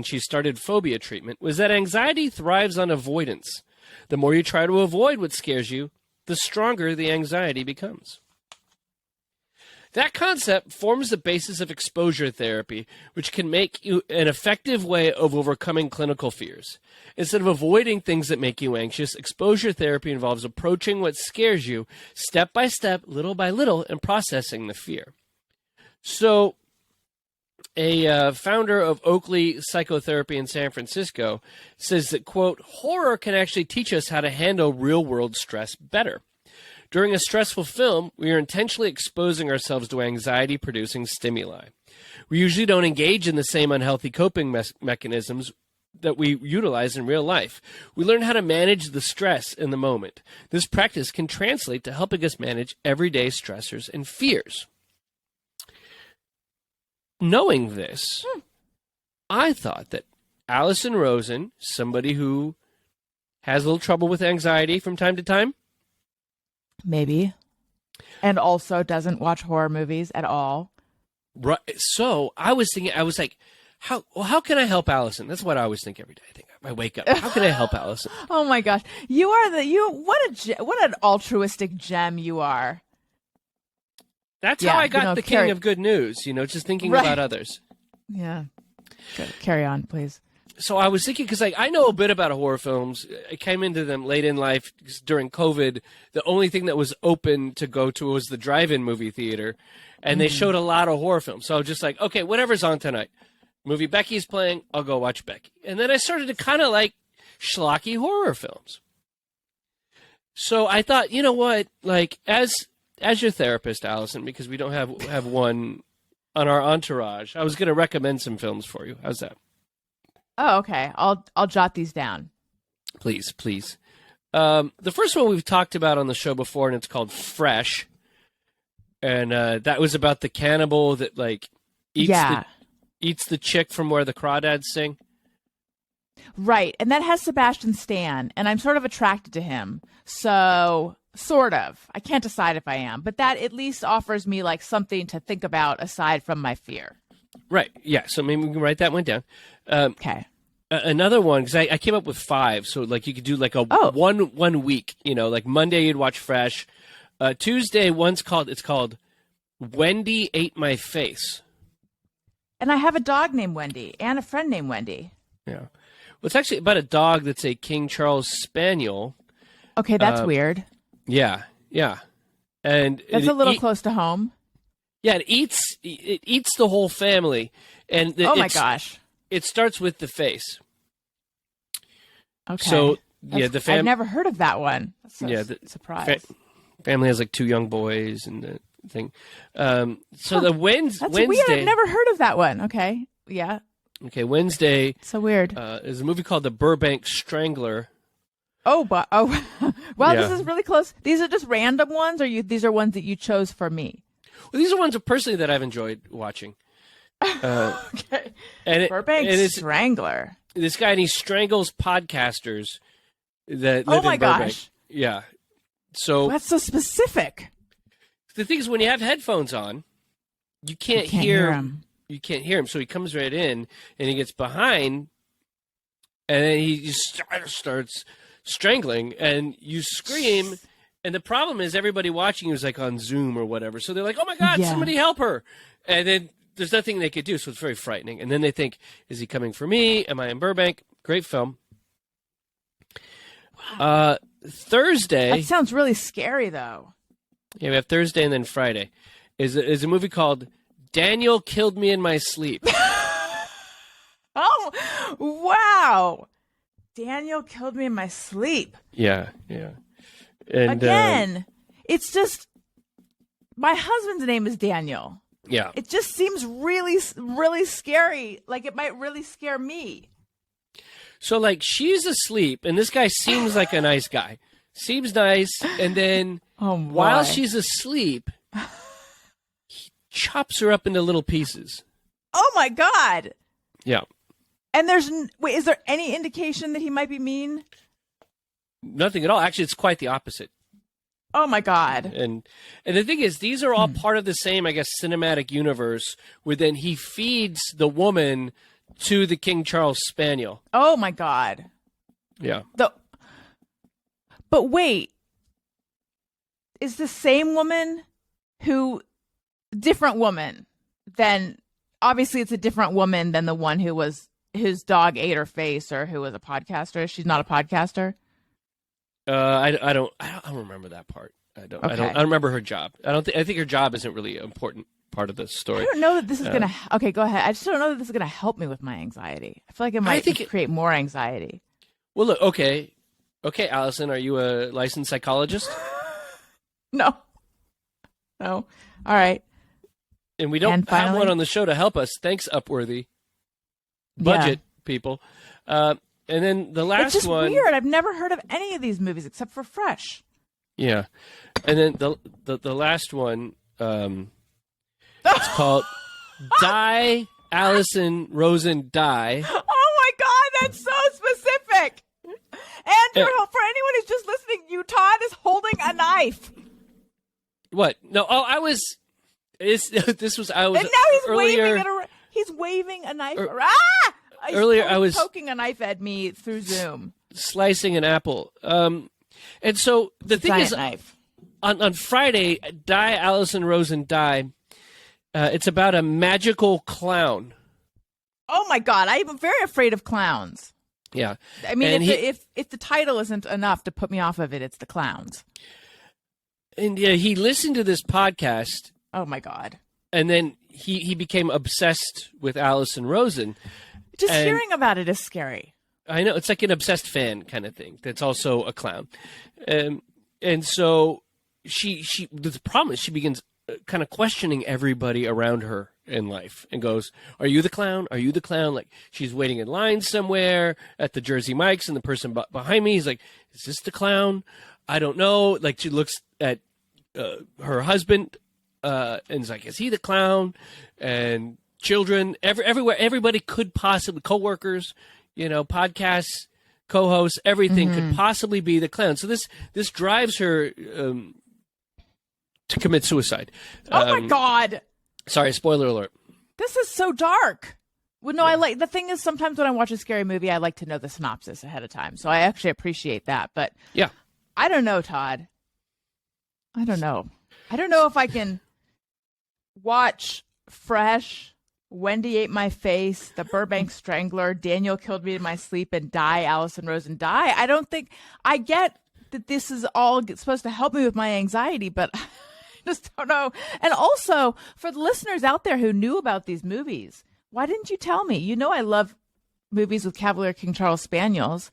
she started phobia treatment was that anxiety thrives on avoidance. The more you try to avoid what scares you, the stronger the anxiety becomes. That concept forms the basis of exposure therapy, which can make you an effective way of overcoming clinical fears. Instead of avoiding things that make you anxious, exposure therapy involves approaching what scares you step by step, little by little, and processing the fear. So, a founder of Oakley Psychotherapy in San Francisco says that, quote, horror can actually teach us how to handle real-world stress better. During a stressful film, we are intentionally exposing ourselves to anxiety-producing stimuli. We usually don't engage in the same unhealthy coping mechanisms that we utilize in real life. We learn how to manage the stress in the moment. This practice can translate to helping us manage everyday stressors and fears. Knowing this, I thought that Alison Rosen, somebody who has a little trouble with anxiety from time to time, maybe, and also doesn't watch horror movies at all. Right. So I was thinking, I was like, how can I help Alison? That's what I always think every day. I wake up. How can I help Alison? Oh my gosh, what an altruistic gem you are. That's how I got the king of good news. Just thinking about others. Yeah. Good. Carry on, please. So I was thinking, because I know a bit about horror films. I came into them late in life during COVID. The only thing that was open to go to was the drive-in movie theater, and they showed a lot of horror films. So I was just like, okay, whatever's on tonight. Movie Becky's playing, I'll go watch Becky. And then I started to kind of like schlocky horror films. So I thought, you know what, like as your therapist, Alison, because we don't have one on our entourage, I was going to recommend some films for you. How's that? Oh, okay. I'll jot these down. Please, please. The first one we've talked about on the show before, and it's called Fresh. And that was about the cannibal that like eats the chick from where the crawdads sing. Right, and that has Sebastian Stan, and I'm sort of attracted to him. So, sort of. I can't decide if I am, but that at least offers me like something to think about aside from my fear. Right, yeah, so maybe we can write that one down. Okay. Another one, because I came up with 5, so like you could do like one week, like Monday you'd watch Fresh. Tuesday, it's called Wendy Ate My Face. And I have a dog named Wendy and a friend named Wendy. Yeah. Well, it's actually about a dog that's a King Charles Spaniel. Okay, that's weird. Yeah, yeah. And that's a little close to home. Yeah, it eats the whole family. And oh my gosh. It starts with the face. Okay. So, I've never heard of that one. That's so surprise. Family has like 2 young boys and the thing. The Wednesday. Weird. I've never heard of that one. Okay. Yeah. Okay. Wednesday. So weird. Is a movie called The Burbank Strangler. Oh, well, This is really close. These are just random ones, or these are ones that you chose for me? Well, these are ones personally that I've enjoyed watching. Okay. Burbank Strangler. This guy, and he strangles podcasters that live in Burbank. Oh my gosh. Yeah. So that's so specific. The thing is, when you have headphones on, you can't hear him. You can't hear him. So he comes right in, and he gets behind, and then he just starts strangling, and you scream. And the problem is, everybody watching you is like on Zoom or whatever. So they're like, "Oh my God, somebody help her!" And then there's nothing they could do. So it's very frightening. And then they think, "Is he coming for me? Am I in Burbank?" Great film. Wow. Thursday. That sounds really scary, though. Yeah, we have Thursday and then Friday. Is a movie called Daniel Killed Me in My Sleep. Oh, wow. Daniel Killed Me in My Sleep. Yeah, yeah. And, again, it's just, my husband's name is Daniel. Yeah. It just seems really, really scary. Like it might really scare me. So, like, she's asleep, and this guy seems like a nice guy. Seems nice, and then while she's asleep, he chops her up into little pieces. Oh, my God. Yeah. And is there any indication that he might be mean? Nothing at all. Actually, it's quite the opposite. Oh, my God. And the thing is, these are all part of the same, I guess, cinematic universe, where then he feeds the woman to the King Charles Spaniel. Oh my God. Yeah. But wait, is the same woman different woman than, obviously it's a different woman than the one whose dog ate her face, or who was a podcaster. She's not a podcaster. I don't remember that part. I don't remember her job. I think her job isn't really an important part of the story. I don't know that this is gonna. Okay, go ahead. I just don't know that this is gonna help me with my anxiety. I feel like it might create more anxiety. Well, look, okay, Allison, are you a licensed psychologist? No. All right. And we don't have one on the show to help us. Thanks, Upworthy. Budget people. And then the last one. It's just weird. I've never heard of any of these movies except for Fresh. Yeah. And then the last one, it's called Die, Alison Rosen Die. Oh my God, that's so specific. And for anyone who's just listening, Todd is holding a knife. What? No. Oh, I was. This was. I was. And now he's earlier, waving at he's waving a knife. Earlier, I was poking a knife at me through Zoom, slicing an apple. And so the thing is, knife. On Friday, Die, Alison Rosen Die. It's about a magical clown. Oh my God, I'm very afraid of clowns. Yeah, I mean, if the title isn't enough to put me off of it, it's the clowns. And yeah, he listened to this podcast. Oh my God! And then he became obsessed with Alison Rosen. Just hearing about it is scary. I know, it's like an obsessed fan kind of thing. That's also a clown, and so she. The problem is she begins kind of questioning everybody around her in life and goes, "Are you the clown? Are you the clown?" Like she's waiting in line somewhere at the Jersey Mike's, and the person behind me is like, "Is this the clown? I don't know." Like she looks at her husband and is like, "Is he the clown?" And children everywhere, everybody could possibly, coworkers, podcasts, co-hosts, everything could possibly be the clown. So this drives her to commit suicide. Oh my God! Sorry, spoiler alert. This is so dark. Well, no, yeah. The thing is, sometimes when I watch a scary movie, I like to know the synopsis ahead of time. So I actually appreciate that. But yeah, I don't know, Todd. I don't know. I don't know if I can watch Fresh, Wendy Ate My Face, The Burbank Strangler, Daniel Killed Me in My Sleep, and Die, Alison Rosen Die. I don't think I get that this is all supposed to help me with my anxiety, but I just don't know. And also, for the listeners out there who knew about these movies, why didn't you tell me? I love movies with Cavalier King Charles Spaniels.